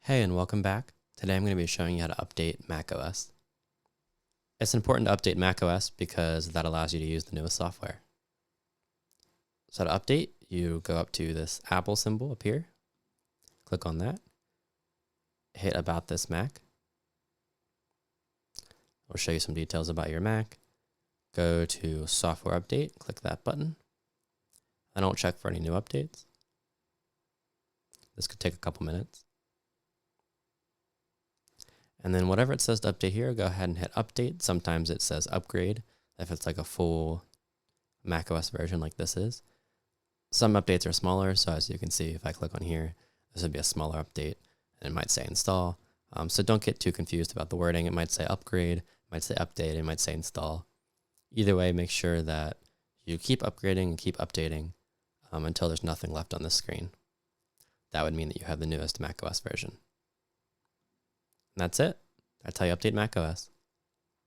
Hey, and welcome back. Today I'm going to be showing you how to update macOS. It's important to update macOS because that allows you to use the newest software. So to update, you go up to this Apple symbol up here, click on that, hit About This Mac. It'll show you some details about your Mac. Go to Software Update, click that button. I don't check for any new updates. This could take a couple minutes. And then whatever it says to update here, go ahead and hit update. Sometimes it says upgrade if it's like a full macOS version like this is. Some updates are smaller, so as you can see, if I click on here, this would be a smaller update, and it might say install. So don't get too confused about the wording. It might say upgrade, it might say update, it might say install. Either way, make sure that you keep upgrading and keep updating until there's nothing left on the screen. That would mean that you have the newest macOS version. And that's it. That's how you update macOS.